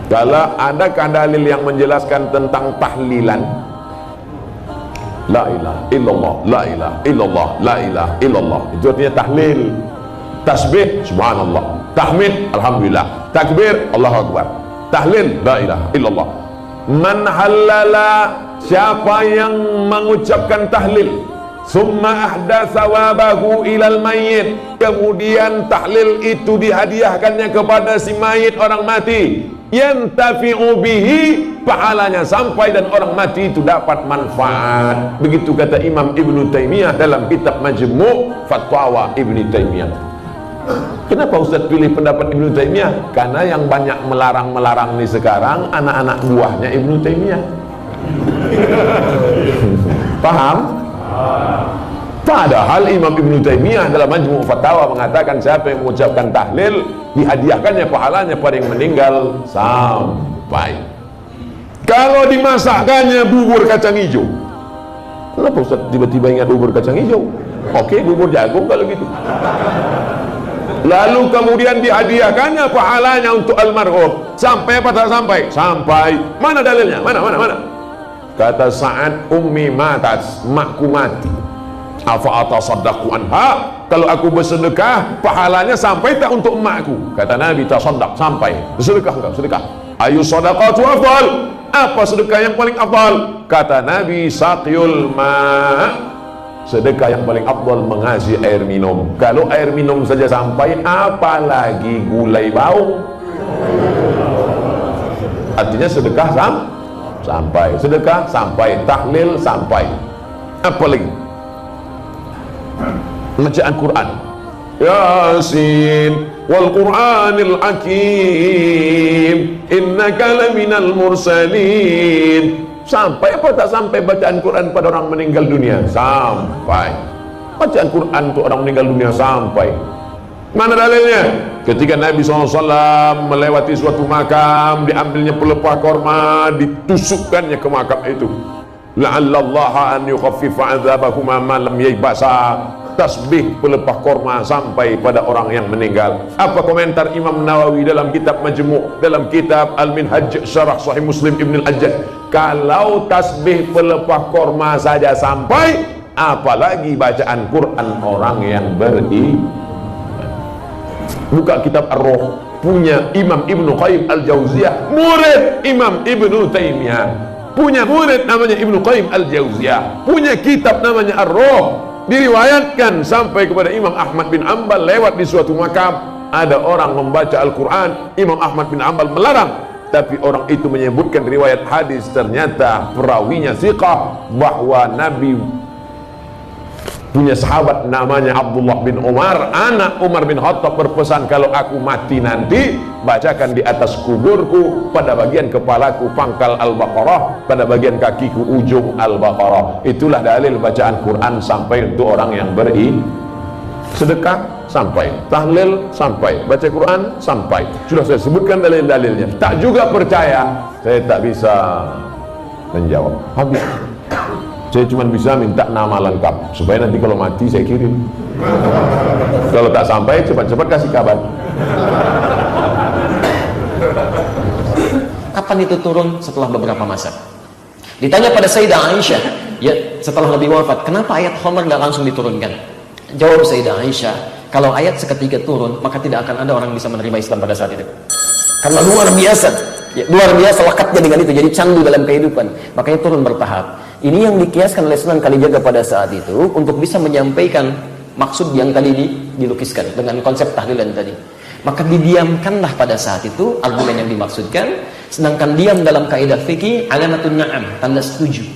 Kalau adakah dalil yang menjelaskan tentang tahlilan? La ilaha illallah, la ilaha illallah, la ilaha illallah. Itu artinya tahlil. Tasbih, subhanallah. Tahmid, alhamdulillah. Takbir, Allahu akbar. Tahlil, la ilaha illallah. Man halala, siapa yang mengucapkan tahlil, summa ahdatsa wabahu ilal mayyit, kemudian tahlil itu dihadiahkannya kepada si mayit, orang mati, yantafi'u bihi, pahalanya sampai dan orang mati itu dapat manfaat. Begitu kata Imam Ibnu Taimiyah dalam kitab Majmu' Fatwa Ibnu Taimiyah. Kenapa Ustaz pilih pendapat Ibnu Taimiyah? Karena yang banyak melarang-melarang ini sekarang anak-anak buahnya Ibnu Taimiyah. Paham? Padahal Imam Ibnu Taimiyah dalam Majmu' Fatawa mengatakan siapa yang mengucapkan tahlil dihadiahkannya pahalanya pada yang meninggal sampai. Kalau dimasakkannya bubur kacang hijau, kenapa Ustaz tiba-tiba ingat bubur kacang hijau? Oke, bubur jagung kalau gitu. Lalu kemudian dihadiahkannya pahalanya untuk almarhum, sampai apa tak sampai? Sampai. Mana dalilnya? Mana? Kata Sa'ad, ummi matat, makku mati. Afa atasaddaqu anha, kalau aku bersedekah pahalanya sampai tak untuk emakku? Kata Nabi, tasaddaq, sampai. Bersedekah enggak? Sedekah. Ayu shadaqatu afdal, apa sedekah yang paling afdal? Kata Nabi, saqyul ma', sedekah yang paling afdal mengasih air minum. Kalau air minum saja sampai, apalagi gulai bau. Artinya sedekah sampai, sedekah sampai, tahlil sampai. Apa lagi? Bacaan Quran, Yasin wal Qur'anil Hakim innaka laminal mursalin. Sampai apa tak sampai bacaan Quran pada orang meninggal dunia? Sampai. Bacaan Quran untuk orang meninggal dunia sampai. Mana dalilnya? Ketika Nabi SAW melewati suatu makam, diambilnya pelepah korma, ditusukkannya ke makam itu. La'allallaha an yukhaffifa 'adzabahuma ma lam yaybasa. Tasbih pelepah korma sampai pada orang yang meninggal. Apa komentar Imam Nawawi dalam kitab Majmu', dalam kitab Al-Minhaj Syarah Sahih Muslim Ibn Al-Ajjaj? Kalau tasbih pelepah korma saja sampai, apalagi bacaan Quran orang yang beriman. Buka kitab Ar-Ruh, punya Imam Ibnu Qayyim Al-Jauziyah, murid Imam Ibnu Taimiyah, punya murid namanya Ibnu Qayyim Al-Jauziyah, punya kitab namanya Ar-Ruh. Diriwayatkan sampai kepada Imam Ahmad bin Hanbal, lewat di suatu makam ada orang membaca Al-Quran. Imam Ahmad bin Hanbal melarang, tapi orang itu menyebutkan riwayat hadis, ternyata perawinya thiqah, bahwa Nabi punya sahabat namanya Abdullah bin Umar, anak Umar bin Khattab, berpesan, kalau aku mati nanti bacakan di atas kuburku, pada bagian kepalaku pangkal Al-Baqarah, pada bagian kakiku ujung Al-Baqarah. Itulah dalil bacaan Quran sampai untuk orang yang beriman. Sedekah sampai, tahlil sampai, baca Quran sampai. Sudah saya sebutkan dalil-dalilnya. Tak juga percaya, saya tak bisa menjawab. Habis. Saya cuma bisa minta nama lengkap supaya nanti kalau mati saya kirim. Kalau tak sampai, cepat-cepat kasih kabar. Kapan itu turun? Setelah beberapa masa. Ditanya pada Sayyidah Aisyah, ya setelah Nabi wafat, kenapa ayat Khamr nggak langsung diturunkan? Jawab Sayyidah Aisyah, kalau ayat seketika turun, maka tidak akan ada orang bisa menerima Islam pada saat itu. Karena luar biasa, ya, luar biasa lekatnya dengan itu, jadi candu dalam kehidupan. Makanya turun bertahap. Ini yang dikiaskan oleh Sunan Kalijaga pada saat itu untuk bisa menyampaikan maksud yang tadi dilukiskan dengan konsep tahlilan tadi. Maka didiamkanlah pada saat itu argumen yang dimaksudkan, sedangkan diam dalam kaidah fikih alamatun na'am, tanda setuju.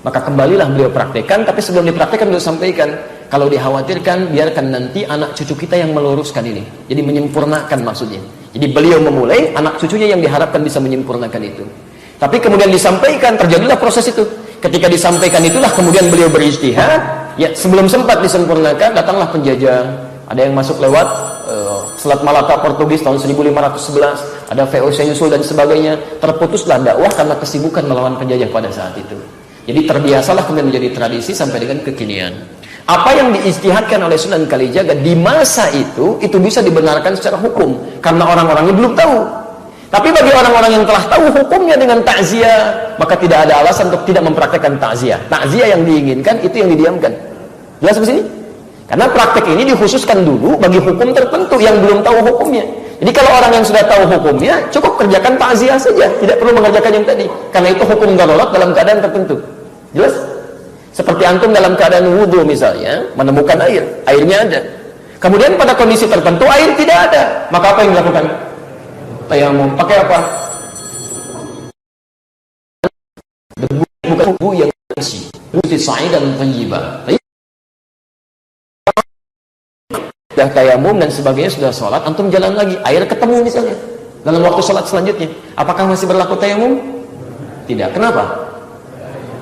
Maka kembalilah beliau praktekkan, tapi sebelum dipraktekkan beliau sampaikan, kalau dikhawatirkan biarkan nanti anak cucu kita yang meluruskan ini. Jadi menyempurnakan maksudnya. Jadi beliau memulai, anak cucunya yang diharapkan bisa menyempurnakan itu. Tapi kemudian disampaikan, terjadilah proses itu. Ketika disampaikan itulah kemudian beliau berijtihad, ya sebelum sempat disempurnakan datanglah penjajah. Ada yang masuk lewat Selat Malaka Portugis tahun 1511, ada VOC nyusul dan sebagainya. Terputuslah dakwah karena kesibukan melawan penjajah pada saat itu. Jadi terbiasalah kemudian menjadi tradisi sampai dengan kekinian. Apa yang diijtihadkan oleh Sunan Kalijaga di masa itu bisa dibenarkan secara hukum karena orang-orangnya belum tahu. Tapi bagi orang-orang yang telah tahu hukumnya dengan takziah, maka tidak ada alasan untuk tidak mempraktekkan takziah. Takziah yang diinginkan itu yang didiamkan. Jelas di sini? Karena praktek ini dikhususkan dulu bagi hukum tertentu yang belum tahu hukumnya. Jadi kalau orang yang sudah tahu hukumnya, cukup kerjakan takziah saja, tidak perlu mengerjakan yang tadi. Karena itu hukum darurat dalam keadaan tertentu. Jelas? Seperti antum dalam keadaan wudhu misalnya, menemukan air, airnya ada. Kemudian pada kondisi tertentu air tidak ada, maka apa yang dilakukan? Tayamum. Pakai apa? Debu, bukan debu yang bersih. Debu sa'idan thayyiban. Sudah tayamum dan sebagainya, sudah sholat, antum jalan lagi, air ketemu misalnya dalam waktu sholat selanjutnya, apakah masih berlaku tayamum? Tidak. Kenapa?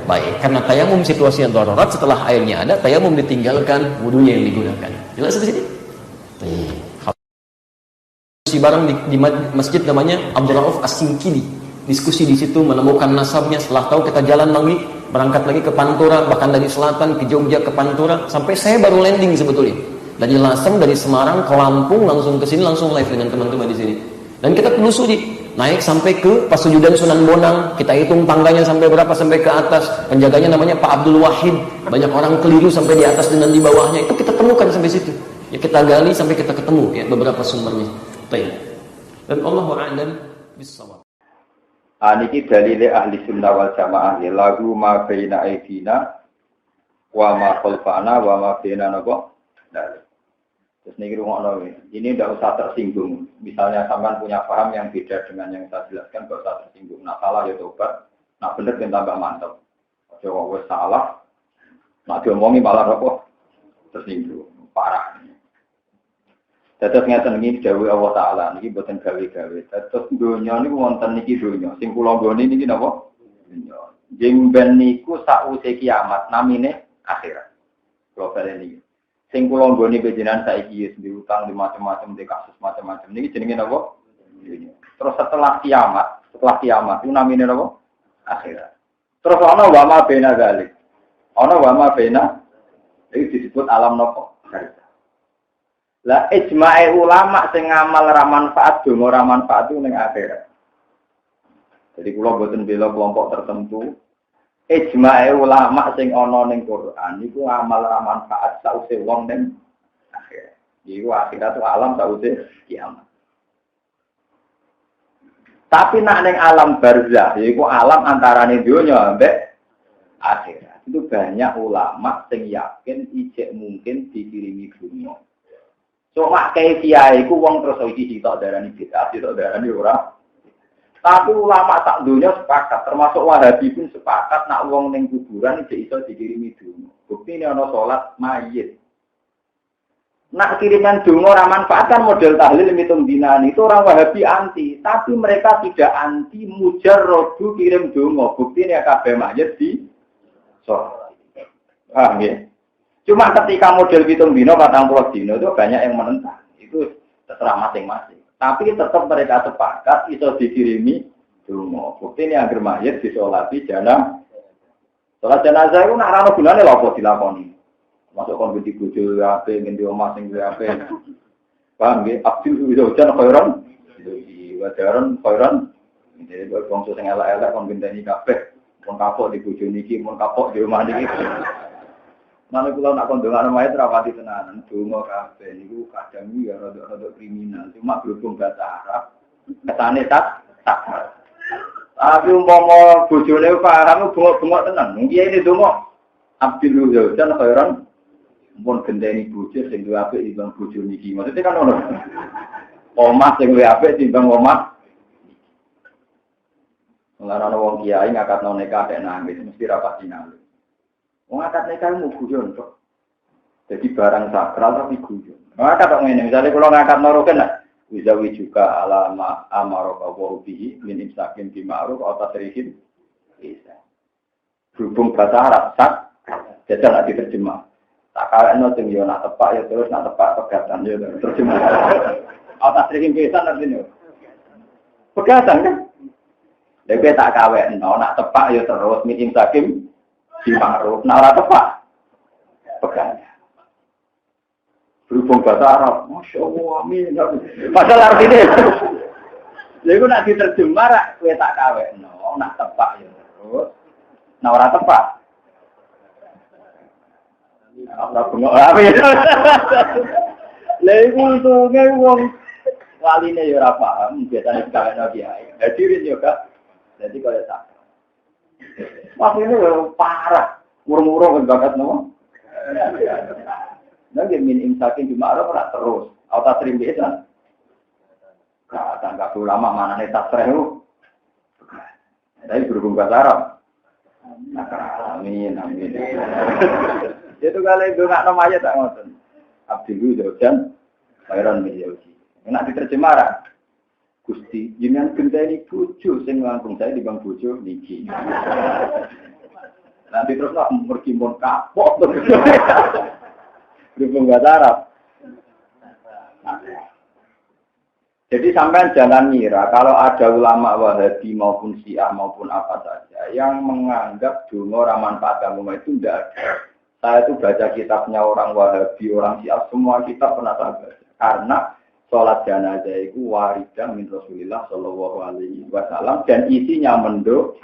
Baik, karena tayamum situasinya darurat, setelah airnya ada, tayamum ditinggalkan, wudunya yang digunakan. Jelas di sini? Diskusi bareng di masjid namanya Abdul Rauf As-Sinkili. Diskusi di situ, menemukan nasabnya. Setelah tahu, kita jalan lagi, berangkat lagi ke Pantura, bahkan dari selatan ke Jogja ke Pantura, sampai saya baru landing sebetulnya. Dari Lasem, dari Semarang ke Lampung, langsung ke sini, langsung live dengan teman-teman di sini. Dan kita telusuri, naik sampai ke Pasujudan Sunan Bonang, kita hitung tangganya sampai berapa, sampai ke atas. Penjaganya namanya Pak Abdul Wahid. Banyak orang keliru sampai di atas dan di bawahnya. Itu kita temukan sampai situ. Ya kita gali sampai kita ketemu ya beberapa sumbernya. Baik. Dan Allahu a'lam bis-shawab. Niki dalile ahli sunnah wal jamaah ya lagu ma baina aidina wa ma khalfana wa ma baina napa. Terus niki rungokno ini tidak usah tersinggung. Misalnya sampean punya paham yang beda dengan yang saya jelaskan, enggak usah tersinggung. Nah salah ya tobat, nah bener ben tambah mantep. Aja wis salah. Nah diomongi malah apa? Tersinggung, parah. Terus ngeten iki dawuh Allah Taala niki boten gawe-gawe. Terus donya niku wonten niki donya. Sing kula nggone niki napa? Donya. Jeng ben niku sakwise kiamat namine akhirat. Kula baleni. Sing kula nggone panjenengan saiki wis diutang di macam-macam di kasus macam-macam niki jenenge napa? Terus setelah kiamat itu namine napa? Akhirat. Terus ana wa ma baina zalik. Ana wa ma baina iki disebut alam napa? Lah ijma'i ulama sing ngamal ra manfaat donga ra manfaat itu ning akhirat. Jadi kula mboten bela kelompok tertentu. Ijma'i ulama sing ana ning Quran iku amal ra manfaat sause wong ning akhirat. Iku akhirat itu alam sause kiamat. Tapi nak ning alam barzah yaiku alam antarané donya ambek akhirat. Itu banyak ulama sing yakin ijek mungkin dikirimi dunya. Cuma kaifiah iku wong terus iki ditok darani bid'ah, ditok darani ora. Tapi ulama sak dunya sepakat, termasuk Wahabi pun sepakat nak wong ning kuburan iki iso dikirimi donga. Bukti ini ana salat mayit. Nak kiriman donga ora manfaat kan model tahlil mitung dinan itu orang Wahabi anti, tapi mereka tidak anti mujarradu kirim donga. Bukti ini kabeh mayit di salat. Ah nggih. Cuma ketika model hitung dino, 40 dino itu banyak yang menentang. Itu terserah masing-masing. Tapi tetap mereka sepakat itu dikirimi donga. Bukti ini agar mayit disolati jenazah. Salat jenazah itu nak rano gunane lho apa dilakoni. Masuk kon gede bojo ape ngendi omah sing ape. Paham nggih? Abdul hujan khairan. Wadaran khairan. Jadi bangsa sing elek-elek kon gendeni kabeh. Kon kapok di bojo niki, kon kapok di omah niki. Mana kula nak kondongan mayit rapati tenanan, donga kabeh niku kadang ya rada kriminal, cuma berhubung bahasa Arab, kesane tak. Tapi umpama bojone paham bengok-bengok tenan, piye ini donga? Abdul Hujan khairan mun gendeni bojo sing duwe apik timbang bojo niki. Maksudnya kan ono. Omah sing luwih apik timbang omah. Mulane wong kiai ngakatno nikah nek nangis mesti rapati nangis. Wong akad nikah mu guyon kok. Jadi barang sakral tapi guyon. Akad kok ngene, misale kula ngakad noroken lah. Wizawi juga alama amaraka wa bihi min imsakin bi ma'ruf atau tasrihin. Bisa. Berhubung bahasa Arab sak, jajal nak diterjemah. Tak kalekno sing yo nak tepak ya terus nak tepak pegatan yo terjemah. Atau tasrihin bisa artinya. Pegatan kan? Lek tak kawekno nak tepak ya terus min imsakin di ma'ruf, nak ora tepak pegang. Berhubung bahasa Arab, Masya Allah, amin. Padahal artinya Lha iku nak diterjemah rak kowe tak kawekno, nak tepak ya terus. Nah ora tepak. Ora bengok apa ya. Lha iku untunge wong waline ya ora paham, biasane kawekno kiai. Hadirin yo Kak. Jadi kalau tak. Maksudnya parah. Murung-murung bakat nopo. Nanti min imsakin di ma'ruf ora terus. Auta trim bisa. Kadang enggak perlu lama manane tasreh lu. Tapi berhubung bahasa Arab. Amin. Itu kali ndongakno mayit tak ngoten. Abdul Jodan Khairan min Yausi. Nek diterjemah ra. Gusti, jenengan genteni bojo sing langkung saya dibang bojo niki. Nanti terus lah pergi mon kapok terus. Berhubung bahasa Arab. Jadi sampai jangan ngira kalau ada ulama Wahabi maupun Syiah maupun apa saja yang menganggap donga ora manfaat agama itu tidak ada. Saya itu baca kitabnya orang Wahabi, orang Syiah, semua kitab pernah saya baca. Karena sholat jenazah itu waridah min Rasulillah Shallallahu Alaihi Wasallam dan isinya mendoa.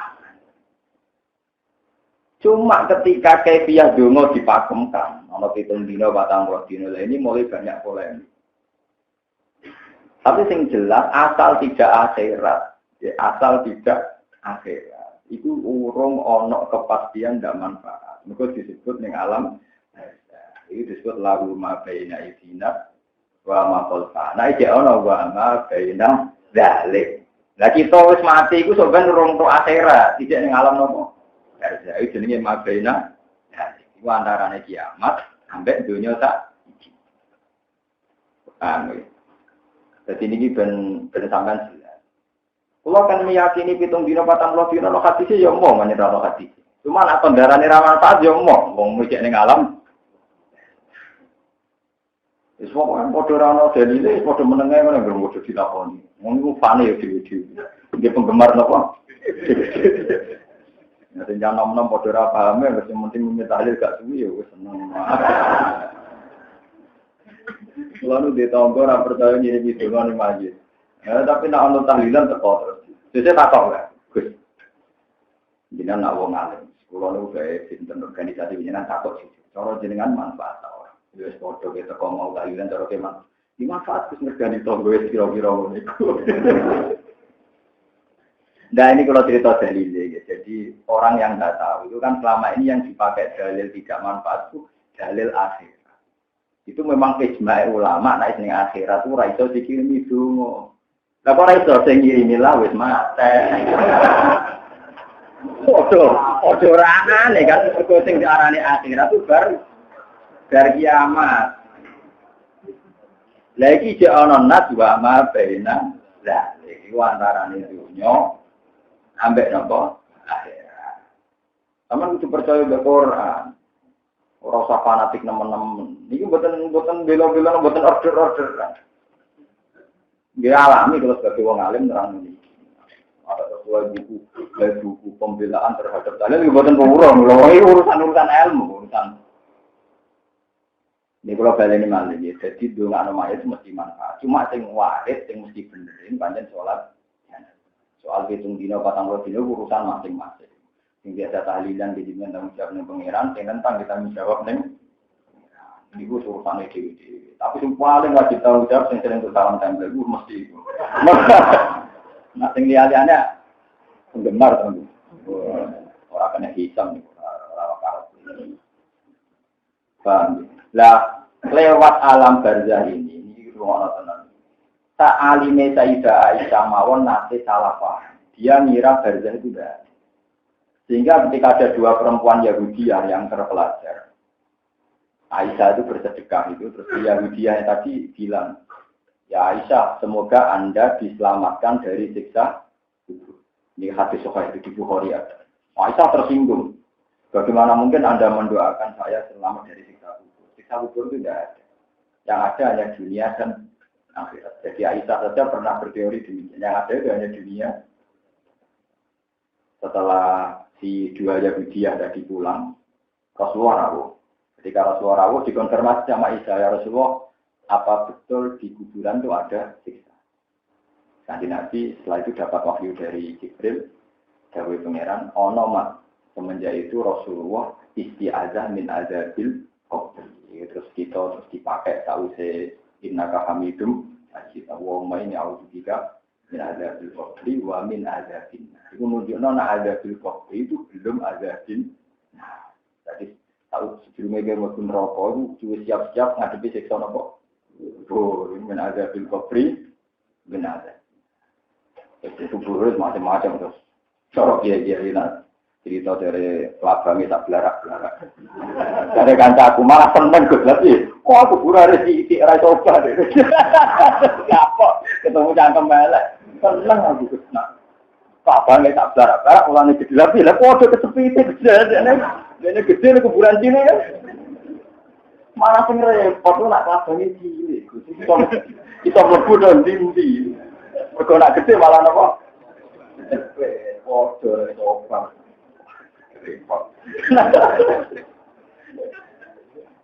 Cuma ketika kaifiyah donga dipakemkan, ana 7 dina 40 dina ini mulai banyak polemik. Tapi yang jelas asal tidak akhirat, itu urung ono kepastian tidak manfaat. Maka disebut ning alam, itu disebut lahu ma baina idina wa ma qalfa. Nah iki ono wa ma baina zalik. Lah kita wis mati iku sampeyan urung tok akhirat, tidak ning alam nopo. Ya itu jenenge ma baina zalik. Iku antarane kiamat ambek donya sak iki. Paham. Jadi ini ben sampean jelas. Kalau kan meyakini 7 dina 40 dina lo hadise ya mau menyerah lo hadis. Cuma nak kendarane ra manfaat ya mau wong mikir ning alam. Wis pokoke padha ra ono dalile padha menenge ngono nggih padha dilakoni. Wong iku fane ya dhewe-dhewe. Nggih penggemar napa? Ya jangan nom-nom padha ra paham ya sing penting tahlil gak suwi ya wis seneng. Lalu di tonggo orang percaya ngirim itu kan masjid. Tapi nak untuk tahlilan teko terus. Jadi tak tahu lah, Gus. Jenengan nak wong alim. Kulo nu gawe sinten organisasi jenengan takut sih. Cara jenengan manfaat ora. Wis padha kita kok mau tahlilan cara keman. Di manfaat wis ngergani tonggo wis kira-kira ngono iku. Nah ini kalau cerita dalil ya. Jadi orang yang nggak tahu itu kan selama ini yang dipakai dalil tidak manfaat itu dalil akhir. Itu memang ijma' ulama nek ning akhirat ora iso dikirimi donga. Lah kok ora iso sing ngirimi lah wis mate. Ojo ora aneh kan kok sing diarani akhirat itu bar kiamat. Lagi jek ana nas wa ma baina lah iki antarane dunya ambek napa akhirat. Sampeyan kudu percaya be Quran. Ora usah fanatik nemen-nemen. Iki mboten bela-bela mboten order-order. Nggih alami kalau sebagai wong alim nerang ini. Ada sesuai buku pembelaan terhadap dalil mboten pemurung. Lho iki urusan ilmu, urusan. Ini kalau baleni malih ya. Jadi ndongakno mayit mesti manfaat. Cuma sing waris sing mesti benerin pancen salat. Soal 7 dina 40 dina urusan masing-masing. Yang biasa tahlilan di dimen tanggung jawab ning pangeran, sing tentang kita tanggung jawab ning niku urusane dhewe-dhewe. Tapi sing paling wajib tanggung jawab sing sering salam tempel iku mesti iku. Nah sing liyane penggemar to. Ora kena hisam niku ora karep. Paham. Lah lewat alam barzah ini rumono tenan. Tak alime Sayyidah Aisyah mawon nate salah paham. Dia ngira barzah itu dah. Sehingga ketika ada 2 perempuan Yahudiyah yang terpelajar, Aisyah itu bersedekah itu, terus Yahudiyah yang tadi bilang, ya Aisyah, semoga Anda diselamatkan dari siksa kubur. Ini hadis Sahih itu di Bukhari ada. Aisyah tersinggung. Bagaimana mungkin Anda mendoakan saya selamat dari siksa kubur? Siksa kubur itu tidak ada. Yang ada hanya dunia dan akhirat. Jadi Aisyah saja pernah berteori demikian. Yang ada itu hanya dunia. Setelah si 2 Yahudiyah tadi pulang, Rasulullah rawuh. Ketika Rasulullah rawuh dikonfirmasi sama Aisyah, ya Rasulullah, apa betul di kuburan itu ada siksa? Nanti Nabi setelah itu dapat wahyu dari Jibril, dawuh pangeran, ono mak semenjak itu Rasulullah isti'adzah min azabil qabr. Terus dipakai sause innaka hamidum majid. Allahumma inni a'udzubika min azabil qabri wa min azabin. Iku nunjukno nek azabil qabri itu belum azabin. Nah, jadi tahu sebelumnya dia mau neraka itu juga siap-siap ngadepi siksa napa. Oh, min azabil qabri min azab. Itu buruk macam-macam terus. Corok dia cerita dari labangnya tak belarak-belarak. Dari kanca aku malah seneng gue lagi. Kok aku burare di rai coba deh. Apa? Ketemu cangkem melek. Seneng aku kesana. Labangnya tak belarak-belarak. Ulangnya gede lagi. Lah kok ada kesepiti gede. Ini gede ini kuburan sini kan. Malah sing repot nak labangnya cilik. Kita mlebu dan dindi. Mergo nak gede malah napa? Waduh, coba.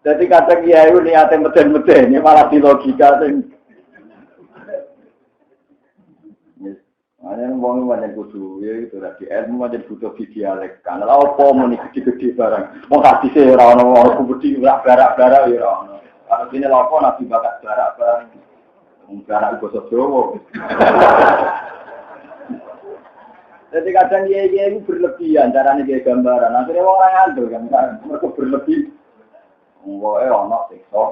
Jadi kata kiai ini niatnya meden-meden, ini malah di logika sing. Makanya wong pancen kudu ya itu lagi ilmu pancen butuh dialek. Karena apa muni gede-gede barang. Wong hadise ora ono wong kudu barak-barak ya ora ono. Kalau dene lha apa nabi bakat barak-barak. Wong barak basa Jawa. Jadi kadang dia itu berlebihan, caranya dia gambaran. Akhirnya orang ngandel kan, mereka berlebih. Pokoknya orang siksa.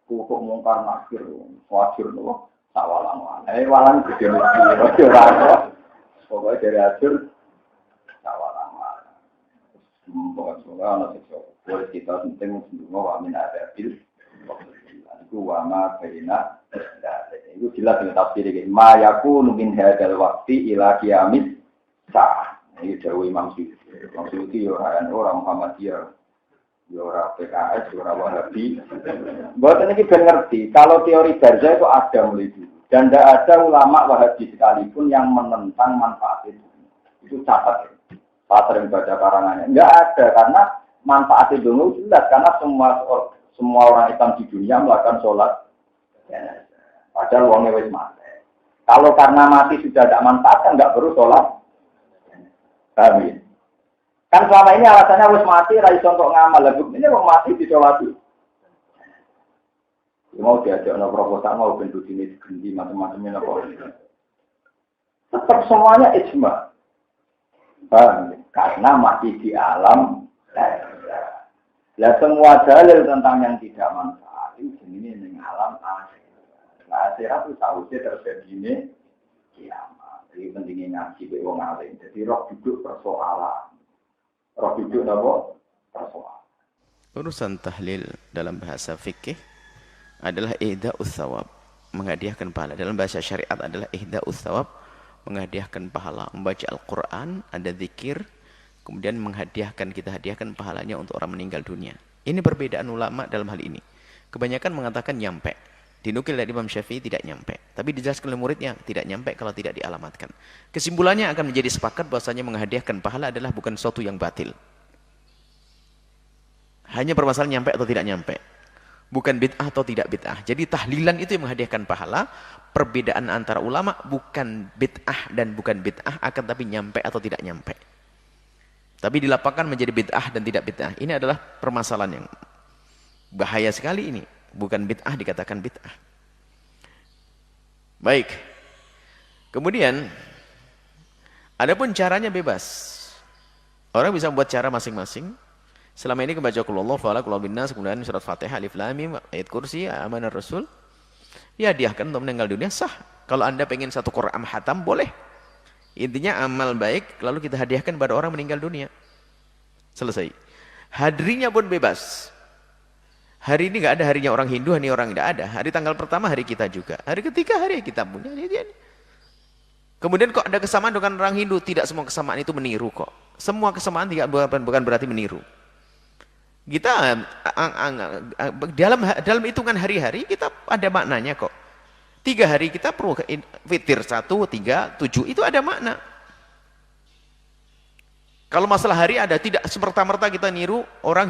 Kukuk mungkar nakir, wajir tuh, tak walang-walang. Walang gede lebih, pokoknya dari hasil, tak walang-walang. Pokoknya orang siksa. Boleh kita penting, semua wamin ada bil. Itu wama bayina. Itu jelas dengan tafsir ini. Ma yakunu min hadzal waqti ila qiyamit sa'ah. Ini dawuh Imam Suyuti. Imam Suyuti orang Muhammadiyah, orang PKS, orang Wahabi. Mboten iki ben ngerti, kalau teori barzah itu ada mulai dulu. Dan tidak ada ulama Wahabi sekalipun yang menentang manfaat itu. Itu catat. Saya sering baca karangannya. Enggak ada, karena manfaat itu jelas. Karena semua orang Islam di dunia melakukan sholat. Padahal wongnya wis mati. Kalau karena mati sudah tidak manfaat kan nggak perlu sholat. Paham ya? Kan selama ini alasannya wis mati, ra iso untuk ngamal. Ini wong mati disolati. Mau diajak no proposal mau bentuk ini ganti macam-macamnya apa. Tetap semuanya ijma. Paham ya? Karena masih di alam. Lah semua dalil tentang yang tidak manfaat itu ini ning alam akhir. Nah, akhirat itu sausnya terjadi ini kiamat. Jadi pentingnya ngaji ke wong alim. Jadi roh duduk persoalan. Roh duduk apa? Persoalan. Urusan tahlil dalam bahasa fikih adalah ihda'us tsawab, menghadiahkan pahala. Dalam bahasa syariat adalah ihda'us tsawab, menghadiahkan pahala. Membaca Al-Qur'an, ada zikir, kemudian kita hadiahkan pahalanya untuk orang meninggal dunia. Ini perbedaan ulama dalam hal ini. Kebanyakan mengatakan nyampe. Dinukil dari Imam Syafi'i tidak nyampe. Tapi dijelaskan oleh muridnya tidak nyampe kalau tidak dialamatkan. Kesimpulannya akan menjadi sepakat bahwasanya menghadiahkan pahala adalah bukan sesuatu yang batil. Hanya permasalahan nyampe atau tidak nyampe. Bukan bid'ah atau tidak bid'ah. Jadi tahlilan itu yang menghadiahkan pahala. Perbedaan antara ulama bukan bid'ah dan bukan bid'ah, akan tapi nyampe atau tidak nyampe. Tapi dilapangkan menjadi bid'ah dan tidak bid'ah. Ini adalah permasalahan yang bahaya sekali ini. Bukan bid'ah dikatakan bid'ah. Baik. Kemudian, adapun caranya bebas. Orang bisa membuat cara masing-masing. Selama ini kebaca qul huwallahu ahad, qul huwallahu binnas, kemudian surat Fatihah, alif lam mim, ayat kursi, amanar rasul. Ya hadiahkan untuk meninggal dunia sah. Kalau Anda pengen satu Quran hatam boleh. Intinya amal baik lalu kita hadiahkan pada orang meninggal dunia. Selesai. Hadrinya pun bebas. Hari ini nggak ada harinya orang Hindu, hari orang tidak ada. Hari tanggal pertama hari kita juga. Hari ketiga hari kita punya. Kemudian kok ada kesamaan dengan orang Hindu? Tidak semua kesamaan itu meniru kok. Semua kesamaan bukan berarti meniru. Kita dalam hitungan hari-hari kita ada maknanya kok. 3 hari kita perlu fitir 1, 3, 7 itu ada makna. Kalau masalah hari ada, tidak semerta-merta kita niru orang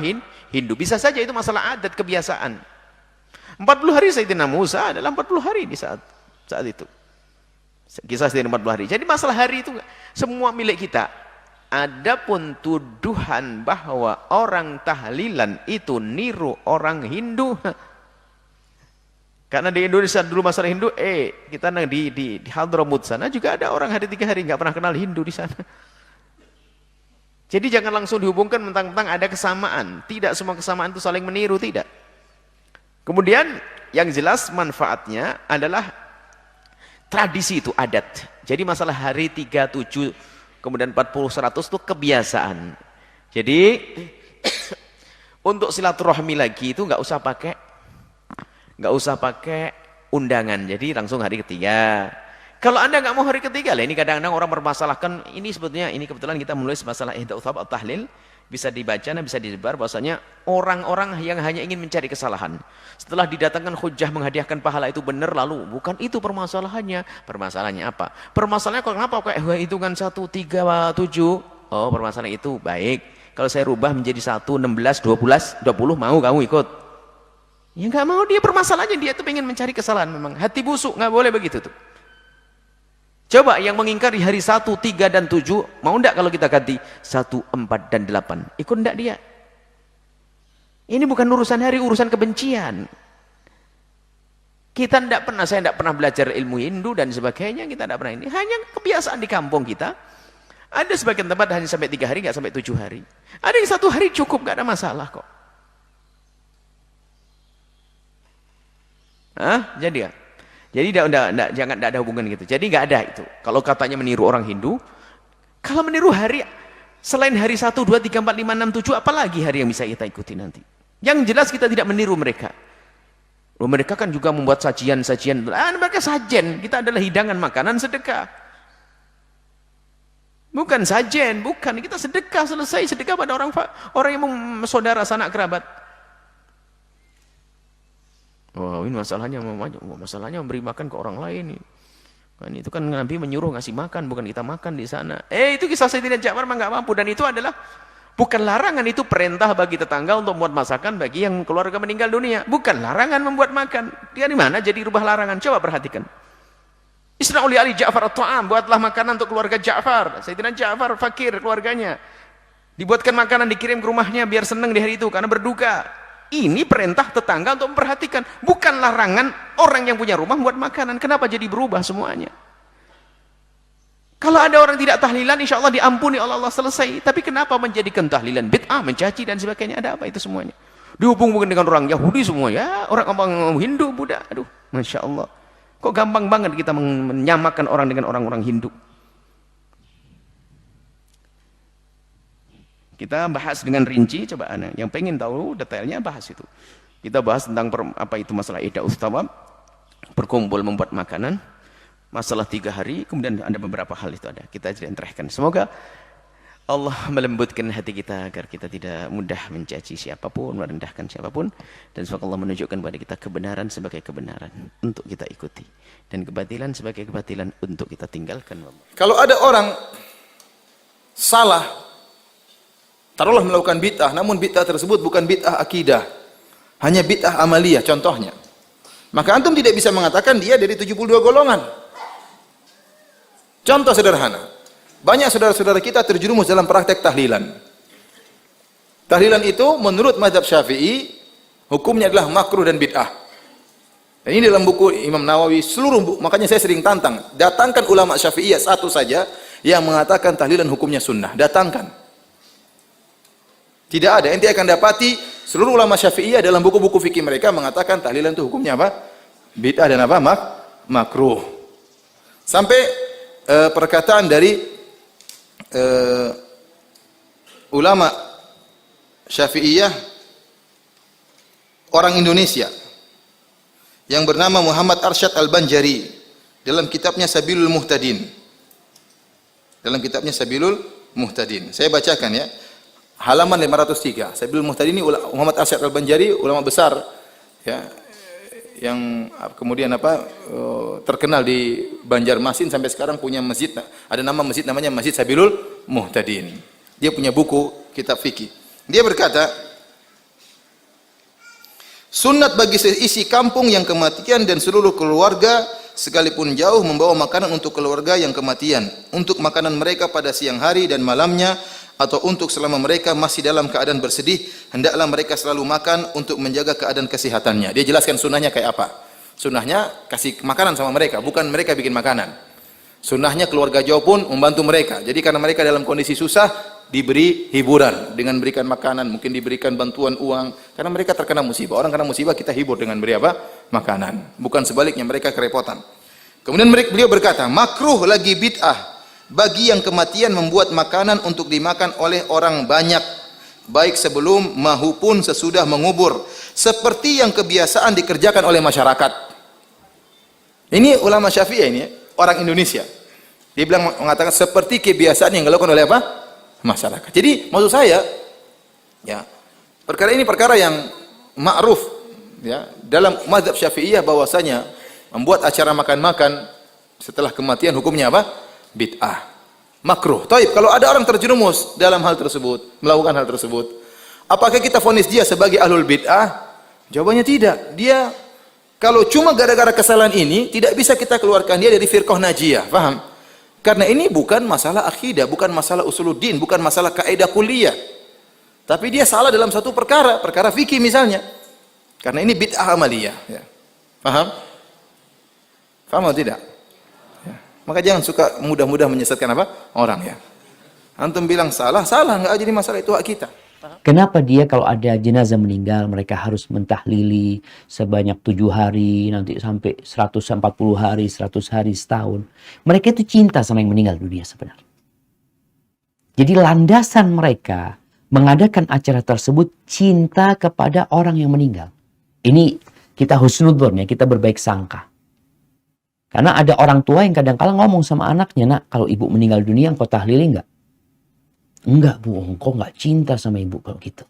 Hindu. Bisa saja itu masalah adat, kebiasaan. 40 hari Sayyidina Musa adalah 40 hari di saat saat itu. Kisah sekitar 40 hari. Jadi masalah hari itu semua milik kita. Adapun tuduhan bahwa orang tahlilan itu niru orang Hindu, karena di Indonesia dulu masalah Hindu, kita di Hadramut sana juga ada orang hari 3 hari nggak pernah kenal Hindu di sana. Jadi jangan langsung dihubungkan mentang-mentang ada kesamaan. Tidak semua kesamaan itu saling meniru, tidak. Kemudian yang jelas manfaatnya adalah tradisi itu, adat. Jadi masalah hari 3, 7, kemudian 40, 100 itu kebiasaan. Jadi untuk silaturahmi lagi itu nggak usah pakai undangan. Jadi langsung hari ketiga. Kalau Anda nggak mau hari ketiga, lah ini kadang-kadang orang bermasalahkan ini sebetulnya, ini kebetulan kita menulis masalah ihda uthab at-tahlil, bisa dibaca dan bisa disebar bahwasanya orang-orang yang hanya ingin mencari kesalahan. Setelah didatangkan hujah menghadiahkan pahala itu benar, lalu bukan itu permasalahannya. Permasalahannya apa? Permasalahannya kenapa kok hitungan 1, 3, 7? Oh, permasalahan itu baik. Kalau saya rubah menjadi 1, 16, 12, 20, mau kamu ikut? Ya nggak mau dia, permasalahannya dia tuh pengen mencari kesalahan memang. Hati busuk, nggak boleh begitu tuh. Coba yang mengingkari hari 1, 3, dan 7, mau enggak kalau kita ganti 1, 4, dan 8? Ikut enggak dia? Ini bukan urusan hari, urusan kebencian. Saya enggak pernah belajar ilmu Hindu dan sebagainya, kita enggak pernah ini. Hanya kebiasaan di kampung kita. Ada sebagian tempat hanya sampai 3 hari, enggak sampai 7 hari. Ada yang 1 hari cukup, enggak ada masalah kok. Jadi ya? Jadi jangan ada hubungan gitu. Jadi nggak ada itu. Kalau katanya meniru orang Hindu, kalau meniru hari selain hari 1, 2, 3, 4, 5, 6, 7, apalagi hari yang bisa kita ikuti nanti? Yang jelas kita tidak meniru mereka. Mereka kan juga membuat sajian-sajian. Mereka sajen, kita adalah hidangan makanan sedekah. Bukan sajen, bukan, kita sedekah, selesai sedekah pada orang yang saudara sanak kerabat. Oh, ini masalahnya memberi makan ke orang lain. Kan itu kan Nabi menyuruh ngasih makan, bukan kita makan di sana. Itu kisah Sayyidina Ja'far mah nggak mampu, dan itu adalah bukan larangan, itu perintah bagi tetangga untuk membuat masakan bagi yang keluarga meninggal dunia. Bukan larangan membuat makan. Dia di mana jadi rubah larangan? Coba perhatikan. Isna'u li ali Ja'far at-ta'am, buatlah makanan untuk keluarga Ja'far. Sayyidina Ja'far fakir keluarganya. Dibuatkan makanan, dikirim ke rumahnya biar senang di hari itu karena berduka. Ini perintah tetangga untuk memperhatikan, bukan larangan orang yang punya rumah buat makanan. Kenapa jadi berubah semuanya? Kalau ada orang tidak tahlilan, insya Allah diampuni oleh Allah, selesai. Tapi kenapa menjadikan tahlilan bid'ah, mencaci dan sebagainya? Ada apa itu semuanya? Dihubung-hubungkan dengan orang Yahudi semua, ya orang Hindu, Buddha. Aduh, Masya Allah. Kok gampang banget kita menyamakan orang dengan orang-orang Hindu? Kita bahas dengan rinci, coba yang pengen tahu detailnya bahas itu. Kita bahas tentang apa itu masalah ihda uthab, berkumpul membuat makanan, masalah 3 hari, kemudian ada beberapa hal itu ada. Kita terangkan. Semoga Allah melembutkan hati kita agar kita tidak mudah mencaci siapapun, merendahkan siapapun, dan semoga Allah menunjukkan kepada kita kebenaran sebagai kebenaran untuk kita ikuti, dan kebatilan sebagai kebatilan untuk kita tinggalkan. Kalau ada orang salah, taruhlah melakukan bid'ah, namun bid'ah tersebut bukan bid'ah akidah, hanya bid'ah amaliyah contohnya. Maka antum tidak bisa mengatakan dia dari 72 golongan. Contoh sederhana. Banyak saudara-saudara kita terjerumus dalam praktek tahlilan. Tahlilan itu menurut mazhab Syafi'i hukumnya adalah makruh dan bid'ah. Dan ini dalam buku Imam Nawawi makanya saya sering tantang, datangkan ulama Syafi'iyah satu saja yang mengatakan tahlilan hukumnya sunnah, datangkan. Tidak ada, ente akan dapati seluruh ulama Syafi'iyah dalam buku-buku fikih mereka mengatakan tahlilan itu hukumnya apa? Bid'ah dan apa? Makruh. Sampai perkataan dari ulama Syafi'iyah orang Indonesia yang bernama Muhammad Arsyad Al-Banjari dalam kitabnya Sabilul Muhtadin. Dalam kitabnya Sabilul Muhtadin. Saya bacakan ya. Halaman 503. Sabilul Muhtadin ini Muhammad Arsyad Al-Banjari, ulama besar ya, yang kemudian terkenal di Banjarmasin, sampai sekarang punya masjid, ada nama masjid namanya Masjid Sabilul Muhtadin. Dia punya buku kitab fikih. Dia berkata, sunat bagi seisi kampung yang kematian dan seluruh keluarga sekalipun jauh membawa makanan untuk keluarga yang kematian, untuk makanan mereka pada siang hari dan malamnya, atau untuk selama mereka masih dalam keadaan bersedih, hendaklah mereka selalu makan untuk menjaga keadaan kesehatannya. Dia jelaskan sunnahnya kayak apa. Sunnahnya kasih makanan sama mereka, bukan mereka bikin makanan. Sunnahnya keluarga jauh pun membantu mereka. Jadi karena mereka dalam kondisi susah, diberi hiburan dengan berikan makanan, mungkin diberikan bantuan uang. Karena mereka terkena musibah. Orang kena musibah kita hibur dengan beri apa? Makanan. Bukan sebaliknya, mereka kerepotan. Kemudian beliau berkata, makruh lagi bid'ah bagi yang kematian membuat makanan untuk dimakan oleh orang banyak, baik sebelum maupun sesudah mengubur, seperti yang kebiasaan dikerjakan oleh masyarakat. Ini ulama Syafi'i ini, orang Indonesia. Dia mengatakan seperti kebiasaan yang dilakukan oleh apa? Masyarakat. Jadi maksud saya, ya, perkara ini perkara yang ma'ruf, ya, dalam mazhab Syafi'iyah bahwasanya membuat acara makan-makan setelah kematian hukumnya apa? Bid'ah, makruh. Taib, kalau ada orang terjerumus dalam hal tersebut, melakukan hal tersebut, apakah kita vonis dia sebagai ahlul bid'ah? Jawabannya tidak. Dia kalau cuma gara-gara kesalahan ini, tidak bisa kita keluarkan dia dari firqah najiyah, paham? Karena ini bukan masalah akidah, bukan masalah usuluddin, bukan masalah kaidah kuliah. Tapi dia salah dalam satu perkara fikih misalnya. Karena ini bid'ah amaliyah, ya. Paham? Paham atau tidak? Maka jangan suka mudah-mudah menyesatkan apa? Orang, ya. Antum bilang salah, enggak jadi masalah, itu hak kita. Kenapa dia kalau ada jenazah meninggal, mereka harus mentahlili sebanyak 7 hari, nanti sampai 140 hari, 100 hari, setahun. Mereka itu cinta sama yang meninggal dunia sebenarnya. Jadi landasan mereka mengadakan acara tersebut cinta kepada orang yang meninggal. Ini kita husnudzon, ya, kita berbaik sangka. Karena ada orang tua yang kadang-kala ngomong sama anaknya, nak, kalau ibu meninggal dunia, engkau tahlili enggak? Enggak, Bu, engkau enggak cinta sama ibu kalau gitu.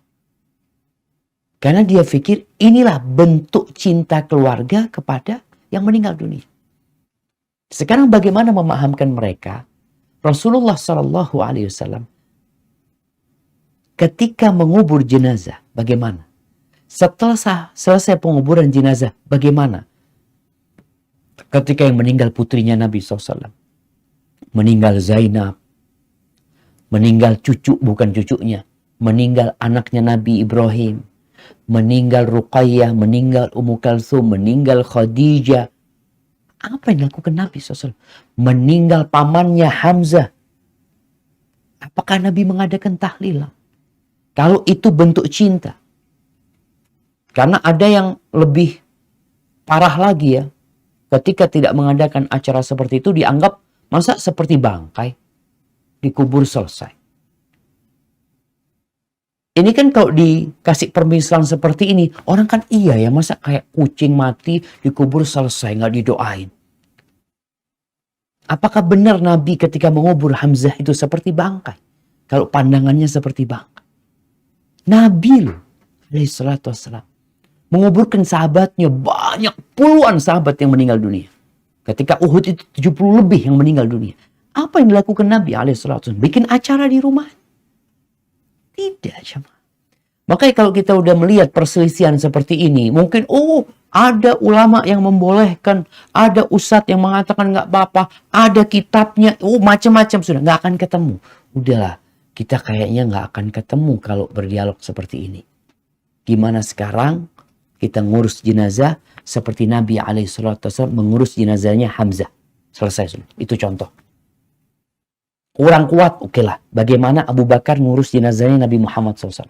Karena dia pikir inilah bentuk cinta keluarga kepada yang meninggal dunia. Sekarang bagaimana memahamkan mereka? Rasulullah SAW ketika mengubur jenazah, bagaimana? Setelah selesai penguburan jenazah, bagaimana? Ketika yang meninggal putrinya Nabi SAW, meninggal Zainab, meninggal cucu bukan cucunya, meninggal anaknya Nabi Ibrahim, meninggal Ruqayyah, meninggal Ummu Kalsum, meninggal Khadijah. Apa yang dilakukan Nabi SAW? Meninggal pamannya Hamzah. Apakah Nabi mengadakan tahlilan? Kalau itu bentuk cinta. Karena ada yang lebih parah lagi, ya. Ketika tidak mengadakan acara seperti itu dianggap masa seperti bangkai, dikubur selesai. Ini kan kalau dikasih permisalan seperti ini, orang kan iya ya, masa kayak kucing mati dikubur selesai, nggak didoain. Apakah benar Nabi ketika mengubur Hamzah itu seperti bangkai? Kalau pandangannya seperti bangkai. Nabi loh, alaihi salatu wassalam, menguburkan sahabatnya, banyak puluhan sahabat yang meninggal dunia. Ketika Uhud itu 70 lebih yang meninggal dunia. Apa yang dilakukan Nabi SAW? Bikin acara di rumah? Tidak, jemaah. Makanya kalau kita udah melihat perselisihan seperti ini, mungkin ada ulama yang membolehkan, ada ustadz yang mengatakan nggak apa-apa, ada kitabnya, macam-macam sudah nggak akan ketemu. Udahlah, kita kayaknya nggak akan ketemu kalau berdialog seperti ini. Gimana sekarang? Kita ngurus jenazah seperti Nabi SAW mengurus jenazahnya Hamzah. Selesai sudah. Itu contoh. Kurang kuat, oke lah. Bagaimana Abu Bakar ngurus jenazahnya Nabi Muhammad SAW?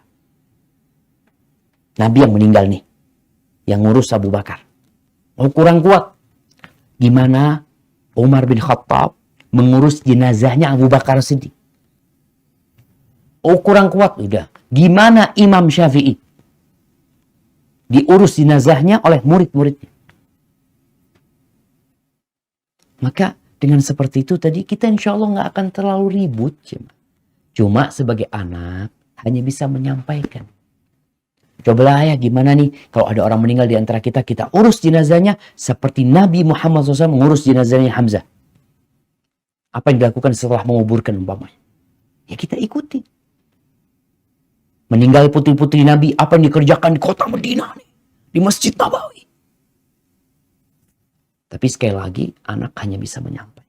Nabi yang meninggal nih. Yang ngurus Abu Bakar. Kurang kuat. Gimana Umar bin Khattab mengurus jenazahnya Abu Bakar Siddiq? Kurang kuat. Udah. Gimana Imam Syafi'i? Diurus jenazahnya oleh murid-muridnya. Maka dengan seperti itu tadi kita insya Allah nggak akan terlalu ribut. Cuma sebagai anak hanya bisa menyampaikan. Cobalah ya gimana nih kalau ada orang meninggal di antara kita, kita urus jenazahnya seperti Nabi Muhammad SAW mengurus jenazahnya Hamzah. Apa yang dilakukan setelah menguburkan umpamanya? Ya kita ikuti. Meninggal putri-putri Nabi, apa yang dikerjakan di kota Madinah nih, di Masjid Nabawi. Tapi sekali lagi, anak hanya bisa menyampaikan.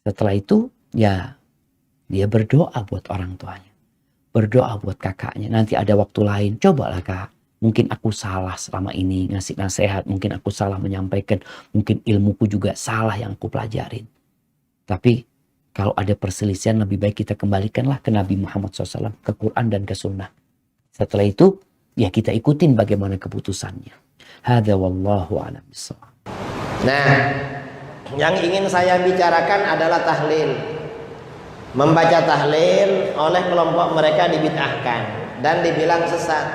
Setelah itu, ya dia berdoa buat orang tuanya. Berdoa buat kakaknya. Nanti ada waktu lain, cobalah kak. Mungkin aku salah selama ini ngasih nasihat. Mungkin aku salah menyampaikan. Mungkin ilmuku juga salah yang aku pelajarin. Tapi kalau ada perselisihan, lebih baik kita kembalikanlah ke Nabi Muhammad SAW, ke Quran dan ke Sunnah. Setelah itu, ya kita ikutin bagaimana keputusannya. Hadza wallahu a'lam bishawab. Nah, yang ingin saya bicarakan adalah tahlil. Membaca tahlil oleh kelompok mereka dibid'ahkan dan dibilang sesat.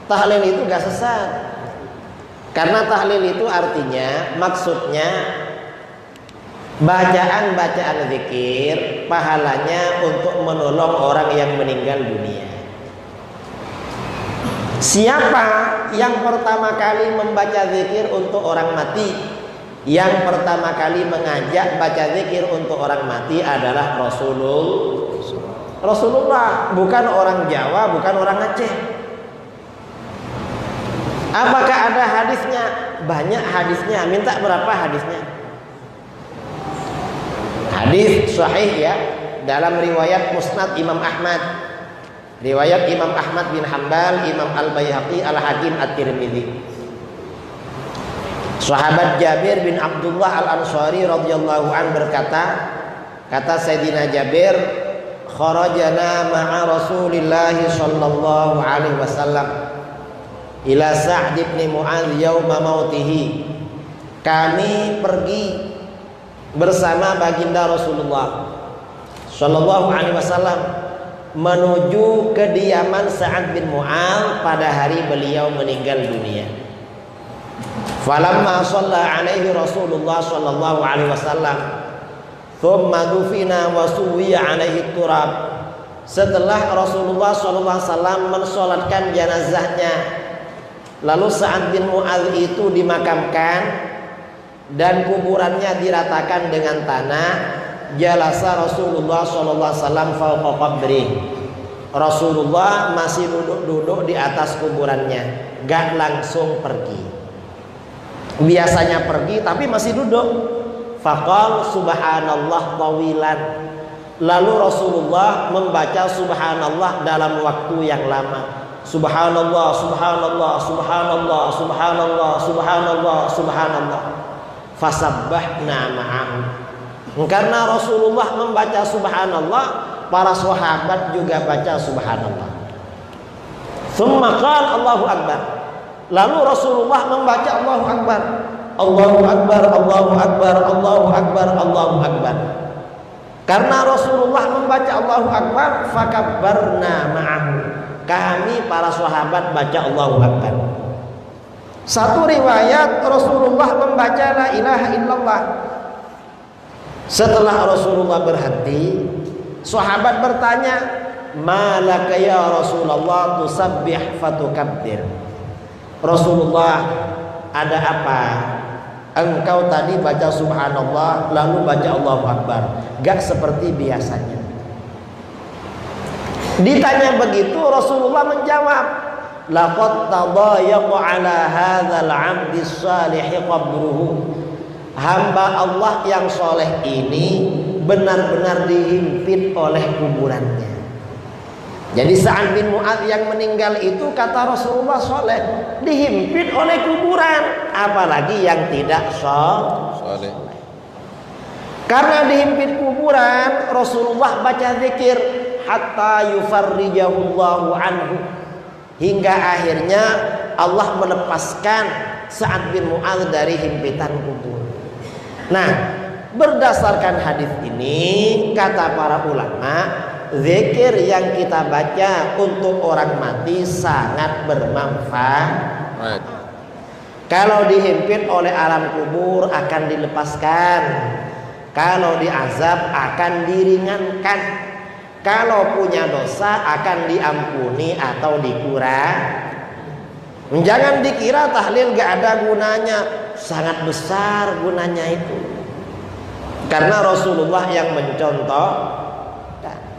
Tahlil itu gak sesat. Karena tahlil itu artinya, maksudnya bacaan-bacaan zikir pahalanya untuk menolong orang yang meninggal dunia. Siapa yang pertama kali membaca zikir untuk orang mati? Yang pertama kali mengajak baca zikir untuk orang mati adalah Rasulullah, bukan orang Jawa, bukan orang Aceh. Apakah ada hadisnya? Banyak hadisnya. Minta berapa hadisnya? Hadis sahih ya, dalam riwayat Musnad Imam Ahmad. Riwayat Imam Ahmad bin Hanbal, Imam Al-Baihaqi, Al-Hakim, At-Tirmidzi. Sahabat Jabir bin Abdullah Al-Ansari radhiyallahu an berkata, kata Sayyidina Jabir, kharajana ma'a Rasulillah sallallahu alaihi wasallam ila Sa'd bin Mu'adz yauma mautihi. Kami pergi bersama baginda Rasulullah sallallahu alaihi wasallam menuju kediaman Sa'ad bin Mu'adz pada hari beliau meninggal dunia. Falamma shalla alaihi Rasulullah sallallahu alaihi wasallam, thumma dufina wa suwiya alaihi turab. Setelah Rasulullah sallallahu alaihi wasallam mensolatkan jenazahnya, lalu Sa'ad bin Mu'adz itu dimakamkan dan kuburannya diratakan dengan tanah. Jalasa Rasulullah sallallahu alaihi wasallam fawqa qabri. Rasulullah masih duduk-duduk di atas kuburannya, gak langsung pergi. Biasanya pergi tapi masih duduk. Faqal subhanallah tawilan. Lalu Rasulullah membaca subhanallah dalam waktu yang lama. Subhanallah, subhanallah, subhanallah, subhanallah, subhanallah, subhanallah. Fasabbahna ma'ahu. Karena Rasulullah membaca subhanallah, para sahabat juga baca subhanallah. Tsumma qala Allahu akbar. Lalu Rasulullah membaca Allahu akbar. Allahu akbar, Allahu akbar, Allahu akbar, Allahu akbar. Karena Rasulullah membaca Allahu akbar, fakabbarna ma'ahu. Kami para sahabat baca Allahu akbar. Satu riwayat Rasulullah membaca la ilaha illallah. Setelah Rasulullah berhenti, sahabat bertanya, "Malaka ya Rasulullah tusabbih fatukabbir?" Rasulullah, ada apa? Engkau tadi baca subhanallah lalu baca Allahu akbar, gak seperti biasanya. Ditanya begitu, Rasulullah menjawab, "Laqad tadayaqa ala hadzal 'abdi shalih qabruhu." Hamba Allah yang soleh ini benar-benar dihimpit oleh kuburannya. Jadi Sa'ad bin Mu'adz yang meninggal itu kata Rasulullah soleh, dihimpit oleh kuburan, apalagi yang tidak soleh. Karena dihimpit kuburan, Rasulullah baca zikir hatta yufarrijahullahu anhu, hingga akhirnya Allah melepaskan Sa'ad bin Mu'adz dari himpitan kubur. Nah, berdasarkan hadis ini, kata para ulama, zikir yang kita baca untuk orang mati sangat bermanfaat. Kalau dihimpit oleh alam kubur akan dilepaskan, kalau diazab akan diringankan, kalau punya dosa akan diampuni atau dikurangi. Jangan dikira tahlil gak ada gunanya, sangat besar gunanya itu. Karena Rasulullah yang mencontoh